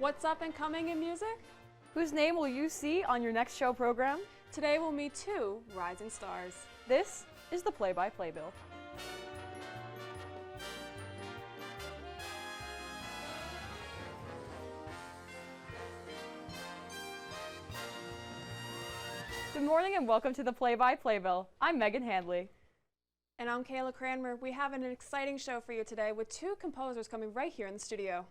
What's up and coming in music? Whose name will you see on your next show program? Today we'll meet two rising stars. This is the Play-by-Play-bill. Good morning and welcome to the Play-by-Play-bill. I'm Megan Handley. And I'm Kayla Cranmer. We have an exciting show for you today with two composers coming right here in the studio.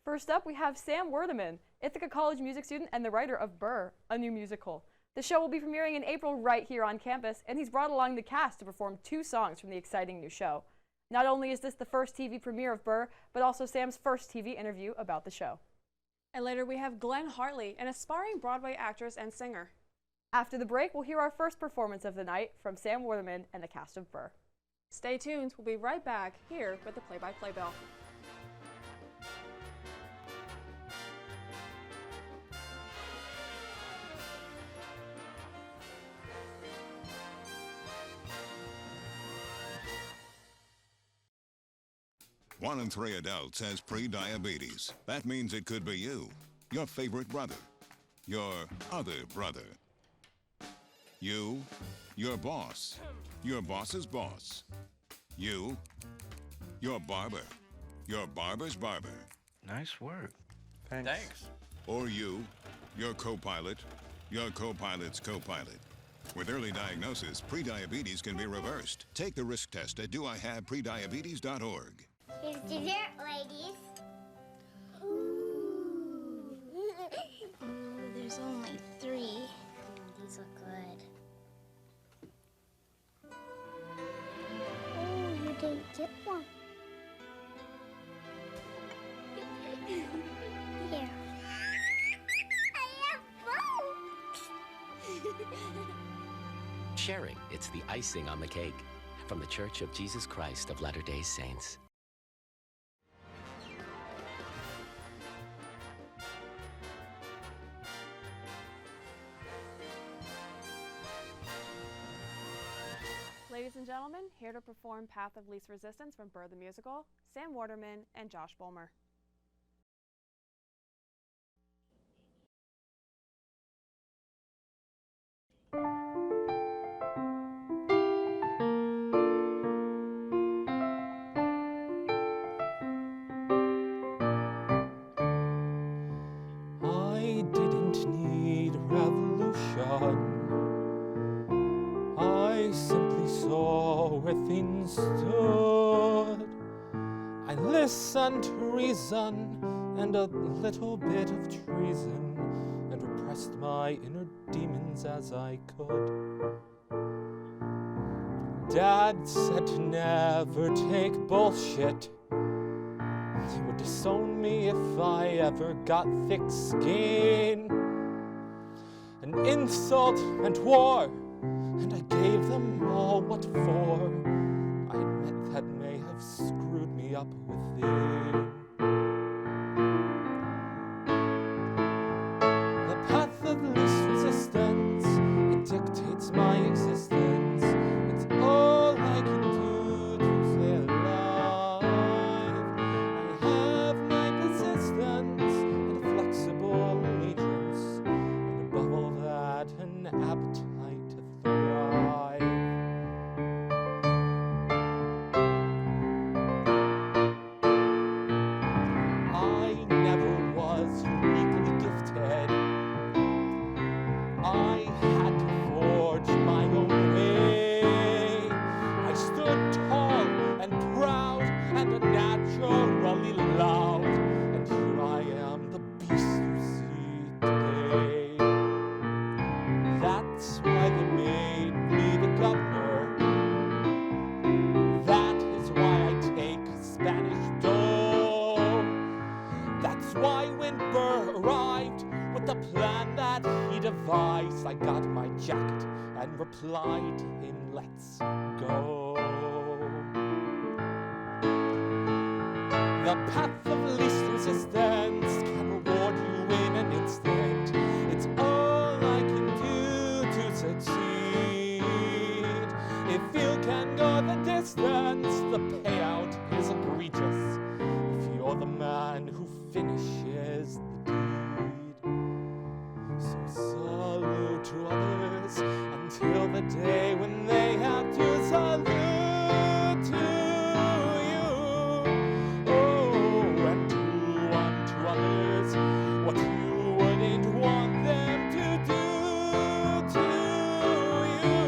First up, we have Sam Werdeman, Ithaca College music student and the writer of Burr, a new musical. The show will be premiering in April right here on campus, and he's brought along the cast to perform 2 songs from the exciting new show. Not only is this the first TV premiere of Burr, but also Sam's first TV interview about the show. And later we have Glenn Hartley, an aspiring Broadway actress and singer. After the break, we'll hear our first performance of the night from Sam Werdeman and the cast of Burr. Stay tuned, we'll be right back here with the Play-by-Play-bill. One in 3 adults has pre-diabetes. That means it could be you, your favorite brother, your other brother, you, your boss, your boss's boss, you, your barber, your barber's barber. Nice work. Thanks. Or you, your co-pilot, your co-pilot's co-pilot. With early diagnosis, pre-diabetes can be reversed. Take the risk test at doihaveprediabetes.org. Here's dessert, ladies. Ooh. There's only 3. These look good. Oh, you didn't get one. Here. I have both. Sharing, it's the icing on the cake. From the Church of Jesus Christ of Latter-day Saints. Ladies and gentlemen, here to perform Path of Least Resistance from Burr the Musical, Sam Werdeman and Josh Bulmer. I didn't need revolution. I simply saw where things stood. I listened to reason and a little bit of treason and repressed my inner demons as I could. Dad said to never take bullshit. He would disown me if I ever got thick skin. An insult meant war, and I gave them all what for. I admit that may have screwed me up within. The path of least resistance, it dictates my existence. It's all I can do to stay alive. I have my persistence and a flexible allegiance, and above all that, an appetite to thrive. I never was uniquely gifted. I had to forge my own way. I stood tall and proud and unnaturally loud, and here I am, the beast you see today. That's why they made me the governor. That is why I take Spanish dough. That's why when Burr arrived with the plan that he devised, I got my jacket and replied to him, let's go. The path of least resistance can reward you in an instant. It's all I can do to succeed. If you can go the distance, the payout is egregious. If you're the man who finished is the deed. So salute to others until the day when they have to salute to you. Oh, and do unto others what you wouldn't want them to do to you.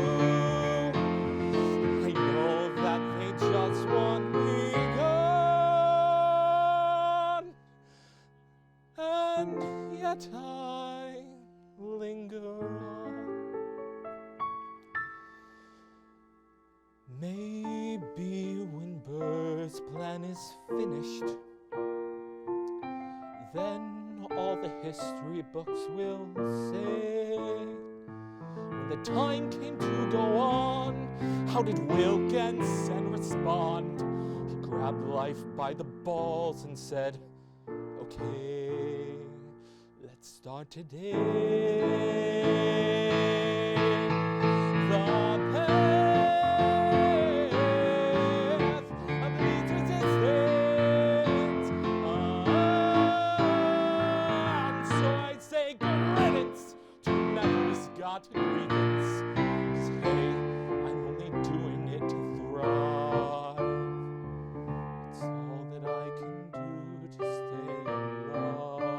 I know that they just want me gone, and yet I linger on. Maybe when Burr's plan is finished, then all the history books will say, when the time came to go on, how did Wilkinson respond? He grabbed life by the balls and said, okay, let's start today. The path of least resistance. And so I say good riddance to whoever's got grievance. 'Cause hey, I'm only doing it to thrive. It's all that I can do to stay alive.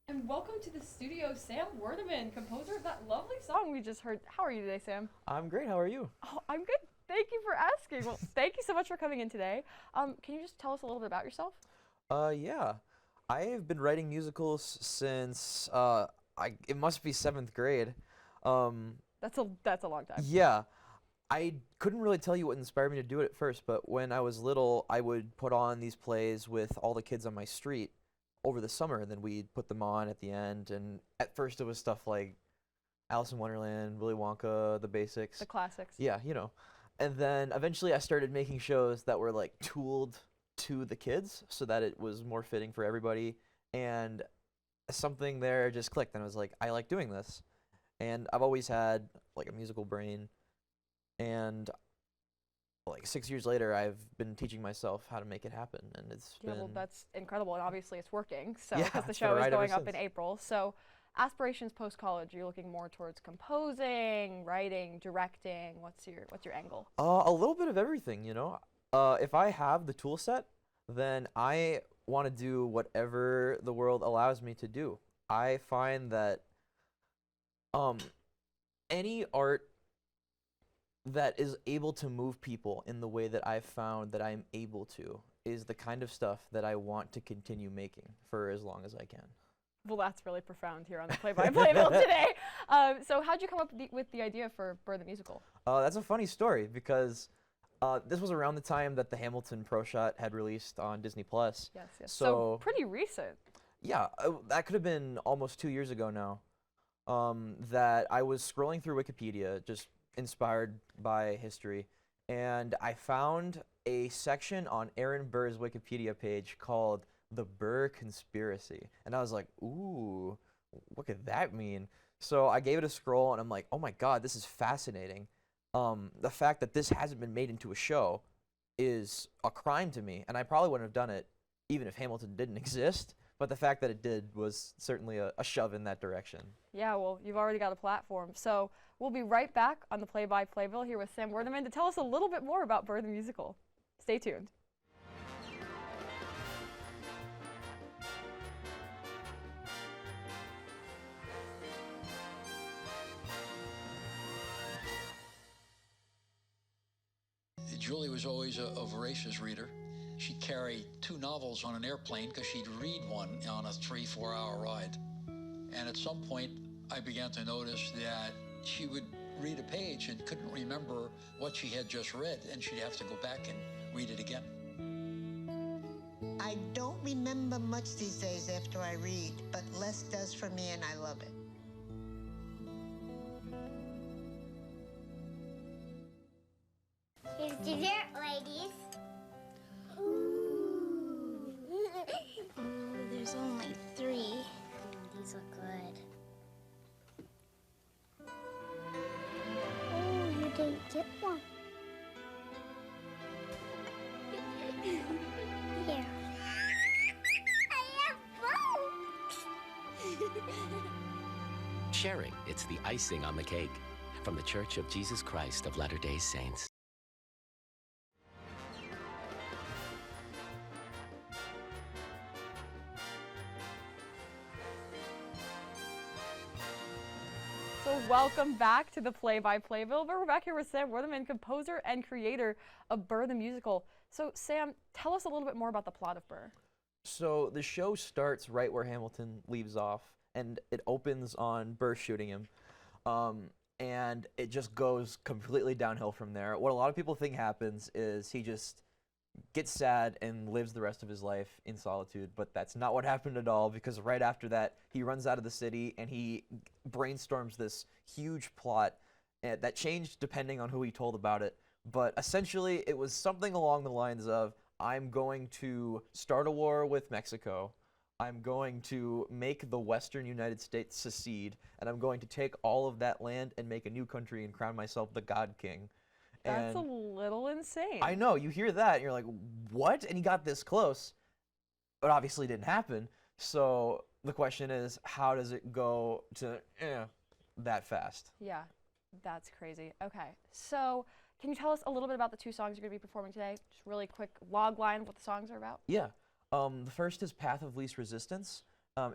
And welcome to the studio, Sam Werdeman, composer of that lovely song we just heard. How are you today, Sam? I'm great. How are you? Oh, I'm good. Thank you for asking. Well, thank you so much for coming in today. Can you just tell us a little bit about yourself? Yeah. I've been writing musicals since it must be 7th grade. That's a long time. Yeah. I couldn't really tell you what inspired me to do it at first, but when I was little, I would put on these plays with all the kids on my street over the summer, and then we'd put them on at the end. And at first, it was stuff like Alice in Wonderland, Willy Wonka, the basics. The classics. Yeah, you know. And then eventually I started making shows that were like tooled to the kids so that it was more fitting for everybody. And something there just clicked, and I was like, I like doing this. And I've always had like a musical brain. And like 6 years later, I've been teaching myself how to make it happen, and it's Yeah, been well, that's incredible, and obviously it's working. So, Yeah, because the it's been show a is ride ever going up in since. April. So, aspirations post college, you're looking more towards composing, writing, directing. What's your angle? A little bit of everything, you know. If I have the tool set, then I want to do whatever the world allows me to do. I find that any art that is able to move people in the way that I've found that I'm able to is the kind of stuff that I want to continue making for as long as I can. Well, that's really profound here on the Play-by-Playbill today. So, how'd you come up with the idea for Burr the Musical? That's a funny story because this was around the time that the Hamilton Pro Shot had released on Disney+. Yes, yes. So pretty recent. Yeah, that could have been almost 2 years ago now. That I was scrolling through Wikipedia, just inspired by history, and I found a section on Aaron Burr's Wikipedia page called The Burr Conspiracy. And I was like, ooh, what could that mean? So I gave it a scroll, and I'm like, oh my god, this is fascinating. The fact that this hasn't been made into a show is a crime to me, and I probably wouldn't have done it even if Hamilton didn't exist. But the fact that it did was certainly a shove in that direction. Yeah, well, you've already got a platform. So we'll be right back on the Play-by-Playbill here with Sam Werdeman to tell us a little bit more about Burr the Musical. Stay tuned. Julie was always a voracious reader. She'd carry 2 novels on an airplane because she'd read one on a 3-4 hour ride. And at some point, I began to notice that she would read a page and couldn't remember what she had just read, and she'd have to go back and read it again. I don't remember much these days after I read, but less does for me, and I love it. Here's dessert, ladies. Ooh, there's only 3. These look good. Oh, you didn't get one. Here. I have both. Sharing, it's the icing on the cake. From the Church of Jesus Christ of Latter-day Saints. So welcome back to the Play-by-Playbill. We're back here with Sam Worthington, composer and creator of Burr the Musical. So Sam, tell us a little bit more about the plot of Burr. So the show starts right where Hamilton leaves off, and it opens on Burr shooting him. And it just goes completely downhill from there. What a lot of people think happens is he just gets sad and lives the rest of his life in solitude, but that's not what happened at all, because right after that, he runs out of the city and he brainstorms this huge plot that changed depending on who he told about it. But essentially, it was something along the lines of, I'm going to start a war with Mexico. I'm going to make the Western United States secede, and I'm going to take all of that land and make a new country and crown myself the God King. That's And a little insane. I know, you hear that, and you're like, what? And he got this close, but obviously didn't happen. So the question is, how does it go to that fast? Yeah, that's crazy. Okay, so can you tell us a little bit about the two songs you're going to be performing today? Just really quick log line of what the songs are about. Yeah. The first is Path of Least Resistance.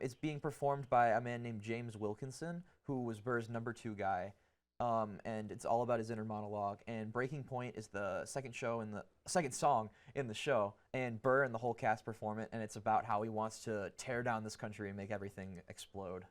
It's being performed by a man named James Wilkinson, who was Burr's #2 guy. And it's all about his inner monologue. And Breaking Point is the second song in the show. And Burr and the whole cast perform it, and it's about how he wants to tear down this country and make everything explode.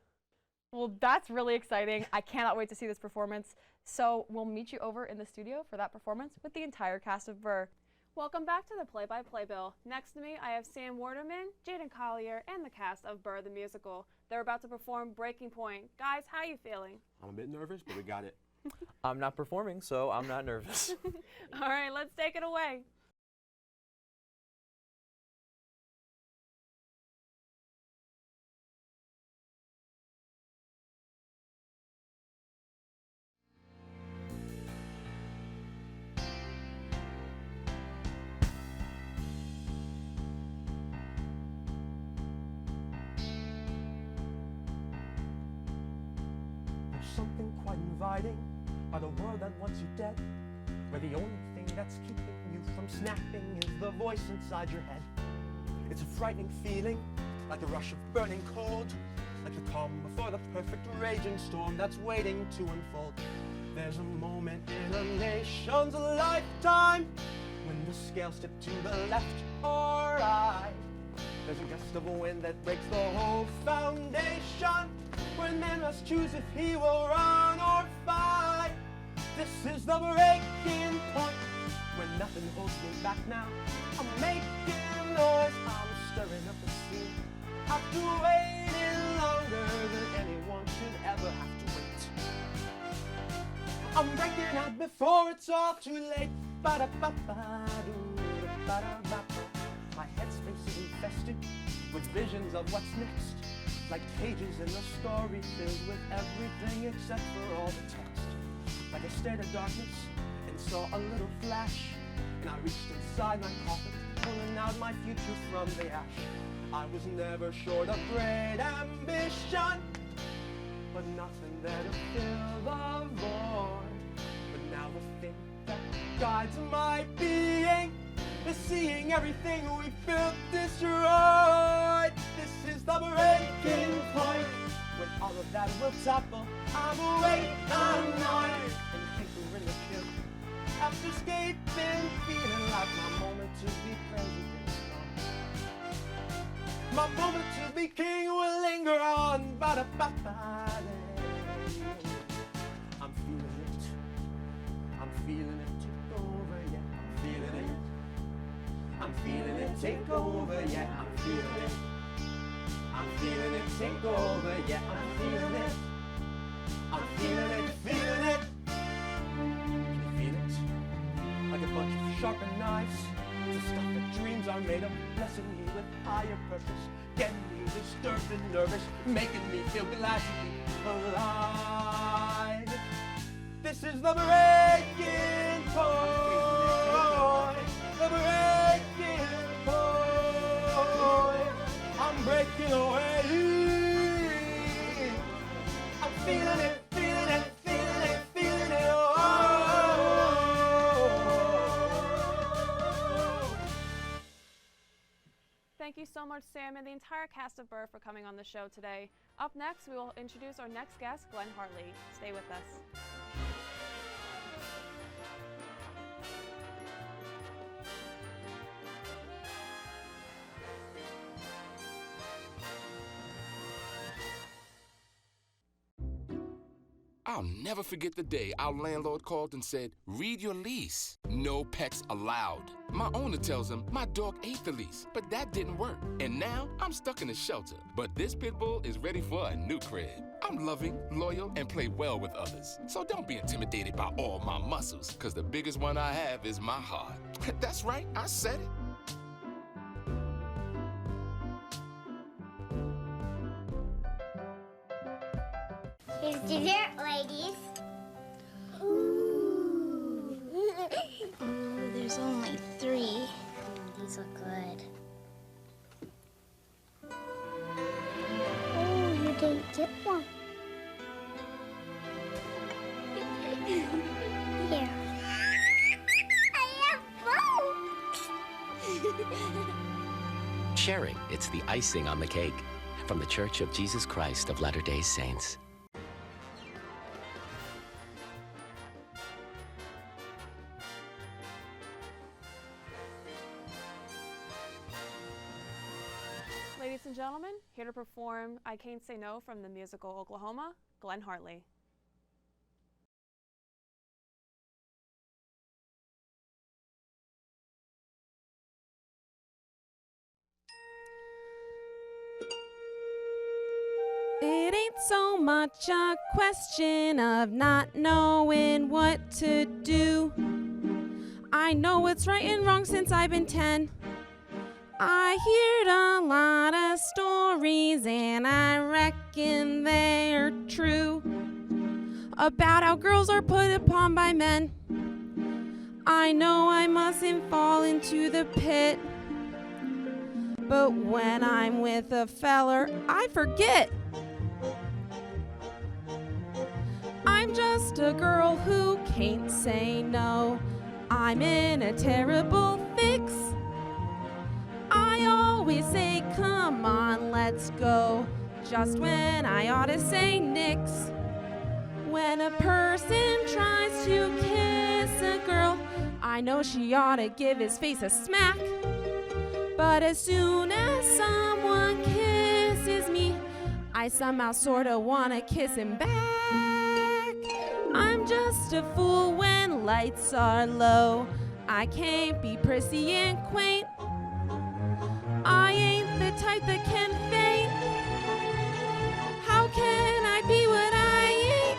Well, that's really exciting. I cannot wait to see this performance. So we'll meet you over in the studio for that performance with the entire cast of Burr. Welcome back to the Play-by-Playbill. Next to me, I have Sam Worderman, Jaden Collier, and the cast of Burr the Musical. They're about to perform Breaking Point. Guys, how are you feeling? I'm a bit nervous, but we got it. I'm not performing, so I'm not nervous. All right, let's take it away. There's something quite inviting about a world that wants you dead, where the only thing that's keeping you from snapping is the voice inside your head. It's a frightening feeling, like the rush of burning cold, like the calm before the perfect raging storm that's waiting to unfold. There's a moment in a nation's lifetime when the scales tip to the left or right. There's a gust of wind that breaks the whole foundation, when man must choose if he will run or fight. This is the breaking point, when nothing holds me back now. I'm making noise, I'm stirring up the steam. After waiting longer than anyone should ever have to wait, I'm breaking out before it's all too late. Ba-da-ba-ba-doo-da-ba-da-ba-ba. My headspace is infested with visions of what's next, like pages in a story filled with everything except for all the text. Like I stared at darkness and saw a little flash, and I reached inside my coffin, pulling out my future from the ash. I was never short of great ambition, but nothing there to fill the void. But now the thing that guides my being is seeing everything we built destroyed. This is the breaking point, when all of that will topple. I'm awake all night and tinkering the kill, after escaping, feeling like my moment to be president is gone. My moment to be king will linger on. Ba-da-ba-ba-da. I'm feeling it. I'm feeling it take over, yeah. I'm feeling it. I'm feeling it take over, yeah. I'm feeling it. I'm feeling it take over, yeah. I'm feeling it. I'm feeling it, feeling it. Can you feel it? Like a bunch of sharpened knives, the stuff that dreams are made of, blessing me with higher purpose, getting me disturbed and nervous, making me feel glad to be alive. This is the breaking point. The breaking point. I'm breaking away. I'm feeling it, feeling it, feeling it, feeling it. Oh. Thank you so much, Sam, and the entire cast of Burr for coming on the show today. Up next, we will introduce our next guest, Glenn Hartley. Stay with us. I'll never forget the day our landlord called and said, read your lease. No pets allowed. My owner tells him my dog ate the lease, but that didn't work. And now I'm stuck in a shelter. But this pit bull is ready for a new crib. I'm loving, loyal, and play well with others. So don't be intimidated by all my muscles, because the biggest one I have is my heart. That's right, I said it. Here's dessert, ladies. Ooh. Ooh, there's only 3. Ooh, these look good. Oh, you didn't get one. Here. I have both. Sharing, it's the icing on the cake. From the Church of Jesus Christ of Latter-day Saints. Ladies and gentlemen, here to perform I Can't Say No from the musical Oklahoma, Glenn Hartley. It ain't so much a question of not knowing what to do. I know what's right and wrong since I've been 10. I heard a lot of stories and I reckon they're true about how girls are put upon by men. I know I mustn't fall into the pit, but when I'm with a feller, I forget. I'm just a girl who can't say no. I'm in a terrible fix. I always say, come on, let's go, just when I ought to say nix. When a person tries to kiss a girl, I know she ought to give his face a smack. But as soon as someone kisses me, I somehow sorta wanna kiss him back. I'm just a fool when lights are low. I can't be prissy and quaint. I ain't the type that can faint. How can I be what I ain't?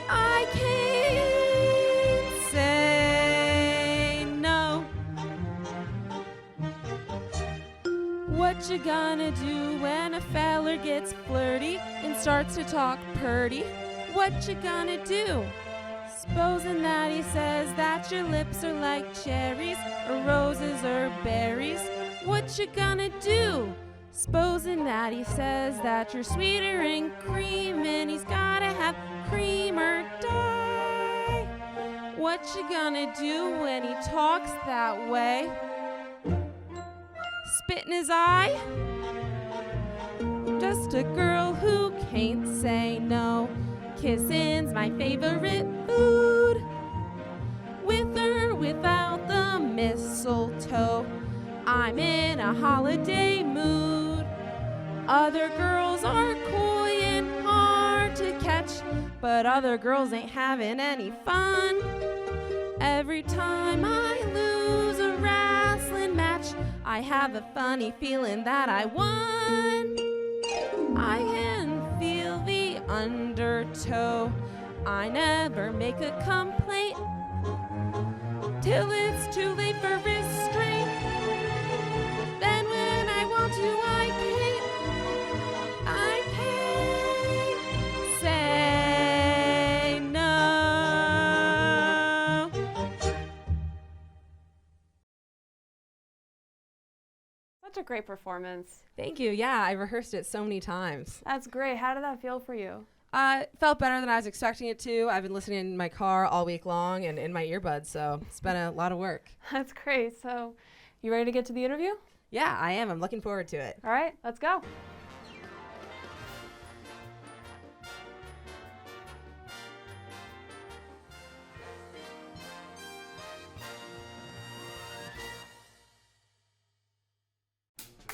I can't say no. What you gonna do when a feller gets flirty and starts to talk purty? What you gonna do? Supposing that he says that your lips are like cherries or roses or berries. What you gonna do? Supposing that he says that you're sweeter and cream and he's gotta have cream or dye. What you gonna do when he talks that way? Spit in his eye? Just a girl who can't say no. Kissing's my favorite food. With or without the mistletoe, I'm in a holiday mood. Other girls are coy and hard to catch, but other girls ain't having any fun. Every time I lose a wrestling match, I have a funny feeling that I won. I can feel the undertow. I never make a complaint till it's too late for restraint. Then when I want to, I can't say no. such a great performance. Thank you. Yeah, I rehearsed it so many times. That's great. How did that feel for you? Felt better than I was expecting it to. I've been listening in my car all week long and in my earbuds, so it's been a lot of work. That's great. So, you ready to get to the interview? Yeah, I am. I'm looking forward to it. All right, let's go.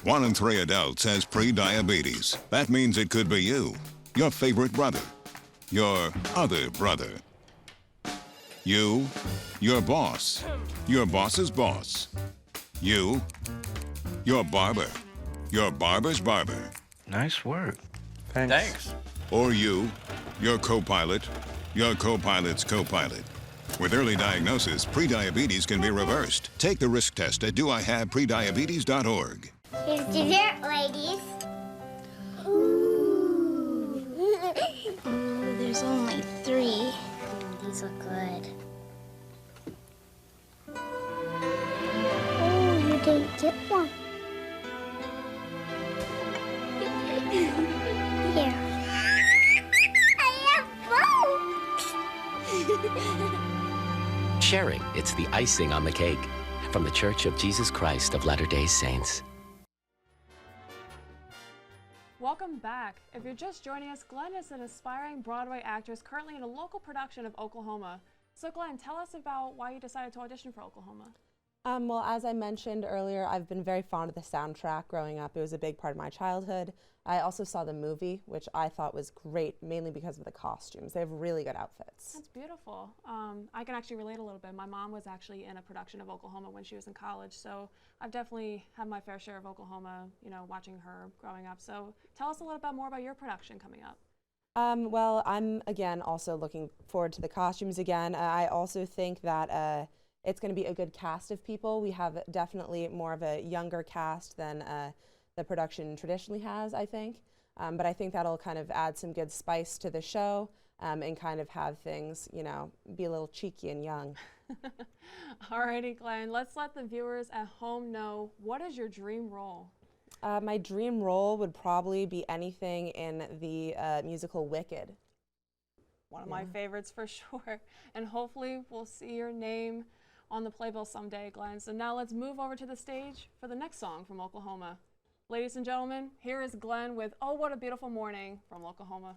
One in 3 adults has pre-diabetes. That means it could be you, your favorite brother, your other brother, you, your boss, your boss's boss, you, your barber, your barber's barber. Nice work. Thanks. Or you, your co-pilot, your co-pilot's co-pilot. With early diagnosis, prediabetes can be reversed. Take the risk test at doihaveprediabetes.org. Here's dessert, ladies. Ooh. Ooh, there's only 3. These look good. Oh, you didn't get one. Here. I have both. Sharing, it's the icing on the cake. From the Church of Jesus Christ of Latter-day Saints. Welcome back. If you're just joining us, Glenn is an aspiring Broadway actress currently in a local production of Oklahoma. So Glenn, tell us about why you decided to audition for Oklahoma. Well, as I mentioned earlier, I've been very fond of the soundtrack growing up. It was a big part of my childhood. I also saw the movie, which I thought was great, mainly because of the costumes. They have really good outfits. That's beautiful. I can actually relate a little bit. My mom was actually in a production of Oklahoma when she was in college, so I've definitely had my fair share of Oklahoma, you know, watching her growing up. So tell us a little bit more about your production coming up. Well, I'm, again, also looking forward to the costumes again. I also think that it's going to be a good cast of people. We have definitely more of a younger cast than the production traditionally has, I think. But I think that'll kind of add some good spice to the show and kind of have things, you know, be a little cheeky and young. Alrighty, Glenn, let's let the viewers at home know, what is your dream role? My dream role would probably be anything in the musical Wicked. One of my favorites for sure. And hopefully we'll see your name on the playbill someday, Glenn. So now let's move over to the stage for the next song from Oklahoma. Ladies and gentlemen, here is Glenn with Oh What a Beautiful Morning from Oklahoma.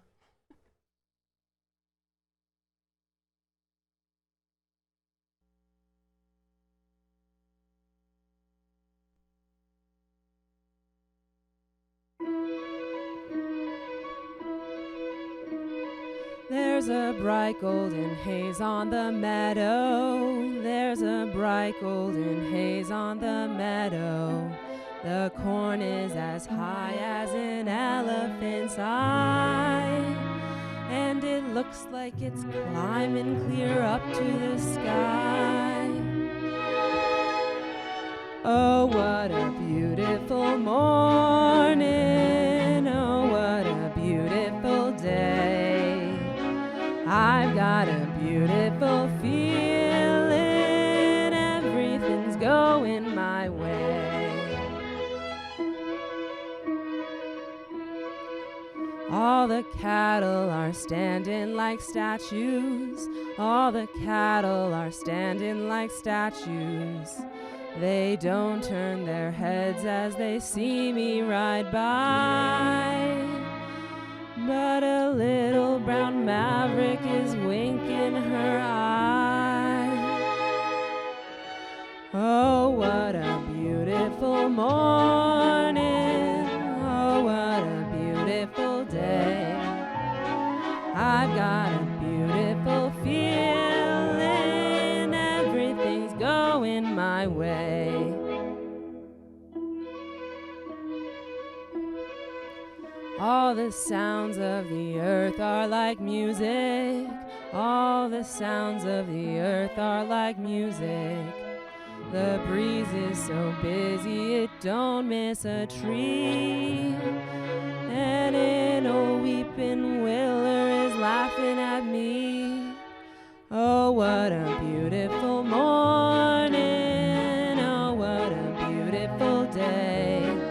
There's a bright golden haze on the meadow. There's a bright golden haze on the meadow. The corn is as high as an elephant's eye, and it looks like it's climbing clear up to the sky. Oh, what a beautiful morning. Oh, what a beautiful day. I've got a beautiful feeling, everything's going my way. All the cattle are standing like statues. All the cattle are standing like statues. They don't turn their heads as they see me ride by. But a little brown maverick is winking her eye. Oh, what a beautiful morning. Oh, what a beautiful day. I've got a beautiful feeling, everything's going my way. All the sounds of the earth are like music. All the sounds of the earth are like music. The breeze is so busy it don't miss a tree. And an old weeping willow is laughing at me. Oh, what a beautiful morning. Oh, what a beautiful day.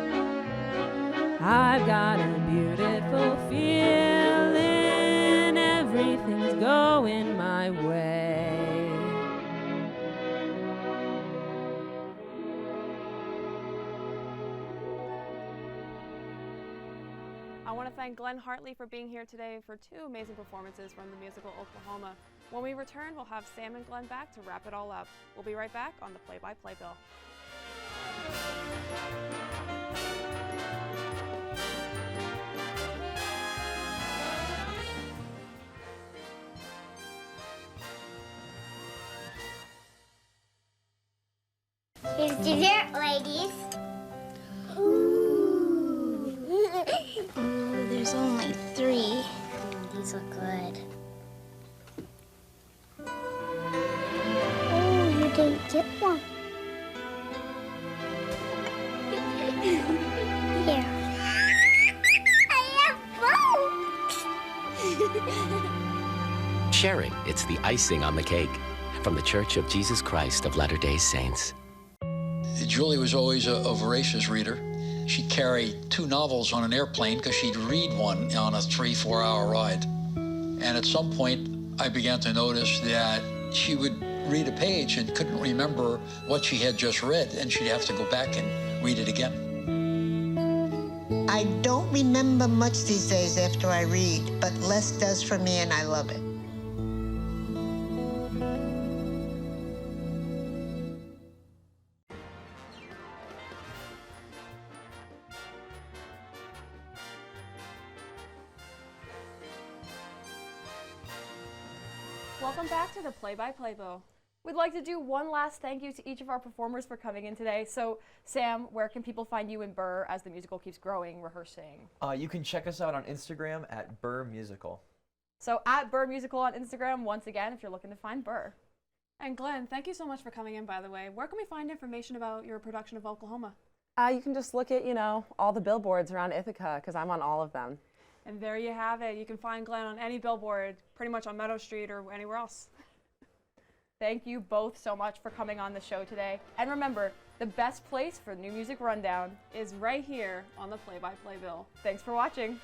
I want to thank Glenn Hartley for being here today for 2 amazing performances from the musical Oklahoma. When we return, we'll have Sam and Glenn back to wrap it all up. We'll be right back on the Play-by-Play Bill. Here's dessert, ladies. Ooh. Ooh, there's only 3. Ooh, these look good. Oh, you didn't get one. Here. I have both. Sharing, it's the icing on the cake. From the Church of Jesus Christ of Latter-day Saints. Julie was always a voracious reader. She'd carry 2 novels on an airplane because she'd read one on a 3-4 hour ride. And at some point, I began to notice that she would read a page and couldn't remember what she had just read, and she'd have to go back and read it again. I don't remember much these days after I read, but less does for me, and I love it. Welcome back to the Play-by-Play Bill. We'd like to do one last thank you to each of our performers for coming in today. So, Sam, where can people find you and Burr as the musical keeps growing, rehearsing? You can check us out on Instagram at Burr Musical. So, at Burr Musical on Instagram, once again, if you're looking to find Burr. And Glenn, thank you so much for coming in, by the way. Where can we find information about your production of Oklahoma? You can just look at, all the billboards around Ithaca, because I'm on all of them. And there you have it. You can find Glenn on any billboard, pretty much on Meadow Street or anywhere else. Thank you both so much for coming on the show today. And remember, the best place for New Music Rundown is right here on the Play-by-Play Bill. Thanks for watching.